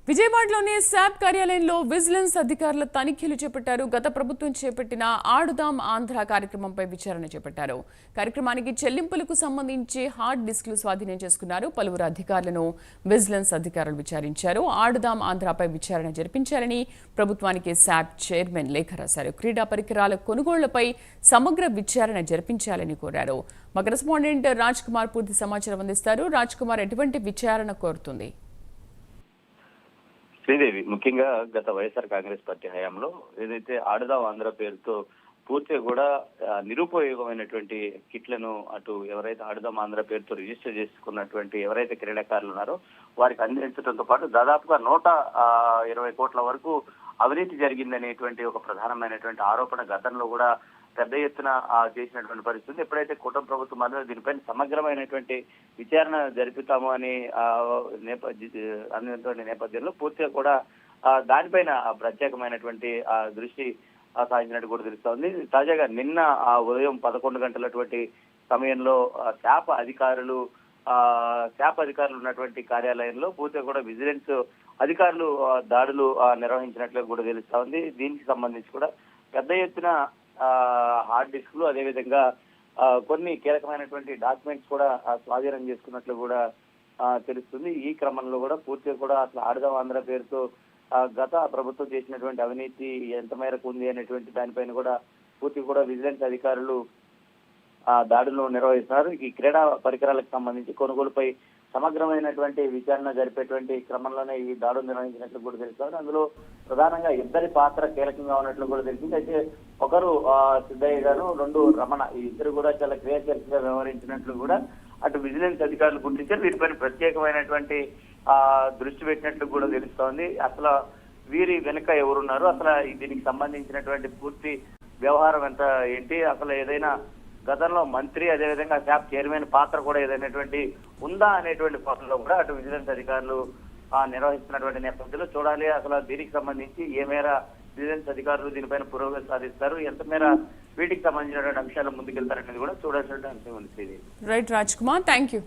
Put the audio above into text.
విజయవాడలోని శాప్ కార్యాలయంలో విజిలెన్స్ అధికారుల తనిఖీలు చేపట్టారు. గత ప్రభుత్వం చేపట్టిన ఆడుదాం ఆంధ్ర కార్యక్రమంపై విచారణ చేపట్టారు. కార్యక్రమానికి చెల్లింపులకు సంబంధించి హార్డ్ డిస్క్లు స్వాధీనం చేసుకున్నారు. పలువురు అధికారులను విజిలెన్స్ అధికారులు విచారించారు. ఆడుదాం ఆంధ్రపై విచారణ జరిపించాలని ప్రభుత్వానికి శాప్ చైర్మన్ లేఖ రాశారు. క్రీడా పరికరాల కొనుగోళ్లపై సమగ్ర విచారణ జరిపించాలని కోరారు. మా కరెస్పాండెంట్ రాజ్ కుమార్ పూర్తి సమాచారం అందిస్తారు. రాజ్ కుమార్, ఎటువంటి విచారణ కోరుతుంది? శ్రీదేవి, ముఖ్యంగా గత వైఎస్ఆర్ కాంగ్రెస్ పార్టీ హయాంలో ఏదైతే ఆడుదాం ఆంధ్ర పేరుతో పూర్తిగా కూడా నిరుపయోగమైనటువంటి కిట్లను అటు ఎవరైతే ఆడుదాం ఆంధ్ర పేరుతో రిజిస్టర్ చేసుకున్నటువంటి ఎవరైతే క్రీడాకారులు ఉన్నారో వారికి అందించడంతో పాటు దాదాపుగా 120 కోట్ల వరకు అవినీతి జరిగిందనేటువంటి ఒక ప్రధానమైనటువంటి ఆరోపణ గతంలో కూడా పెద్ద ఎత్తున చేసినటువంటి పరిస్థితి. ఎప్పుడైతే కూటమి ప్రభుత్వం మాత్రం దీనిపైన సమగ్రమైనటువంటి విచారణ జరుపుతాము అని అన్నటువంటి నేపథ్యంలో పూర్తిగా కూడా దానిపైన ప్రత్యేకమైనటువంటి దృష్టి సాధించినట్టు కూడా తెలుస్తోంది. తాజాగా నిన్న ఉదయం 11 గంటలటువంటి సమయంలో శాప్ అధికారులు ఉన్నటువంటి కార్యాలయంలో పూర్తిగా కూడా విజిలెన్స్ అధికారులు దాడులు నిర్వహించినట్లు కూడా తెలుస్తా ఉంది. దీనికి సంబంధించి కూడా పెద్ద ఎత్తున హార్డ్ డిస్క్లు అదేవిధంగా కొన్ని కీలకమైనటువంటి డాక్యుమెంట్స్ కూడా స్వాధీనం చేసుకున్నట్లు కూడా తెలుస్తుంది. ఈ క్రమంలో కూడా పూర్తిగా కూడా అసలు ఆడుదాం ఆంధ్ర పేరుతో గత ప్రభుత్వం చేసినటువంటి అవినీతి ఎంత మేరకు ఉంది అనేటువంటి దానిపైన కూడా పూర్తిగా కూడా విజిలెన్స్ అధికారులు దాడులు నిర్వహిస్తున్నారు. ఈ క్రీడా పరికరాలకు సంబంధించి కొనుగోలుపై సమగ్రమైనటువంటి విచారణ జరిపేటువంటి క్రమంలోనే ఈ దాడులు నిర్వహించినట్లు కూడా తెలుస్తుంది. అందులో ప్రధానంగా ఇద్దరి పాత్ర కీలకంగా ఉన్నట్లు కూడా తెలిసింది. అయితే ఒకరు సిద్ధయ్య గారు, 2 రమణ, ఈ ఇద్దరు కూడా చాలా క్రియాశీలకంగా వ్యవహరించినట్లు కూడా అటు విజిలెన్స్ అధికారులు గుర్తించారు. వీరిపైన ప్రత్యేకమైనటువంటి దృష్టి పెట్టినట్లు కూడా తెలుస్తోంది. అసలు వీరి వెనుక ఎవరున్నారు, అసలు దీనికి సంబంధించినటువంటి పూర్తి వ్యవహారం ఎంత ఏంటి, అసలు ఏదైనా గతంలో మంత్రి అదేవిధంగా శాప్ చైర్మన్ పాత్ర కూడా ఏదైనటువంటి ఉందా అనేటువంటి పాత్రలో కూడా అటు విజిలెన్స్ అధికారులు నిర్వహిస్తున్నటువంటి నేపథ్యంలో చూడాలి. అసలు దీనికి సంబంధించి ఏ మేర విజిలెన్స్ అధికారులు దీనిపైన పురోగతి సాధిస్తారు, ఎంత మేర వీటికి సంబంధించినటువంటి అంశాలు ముందుకెళ్తారనేది కూడా చూడాల్సినటువంటి అంశం ఉంది. Right Raj Kumar, thank you.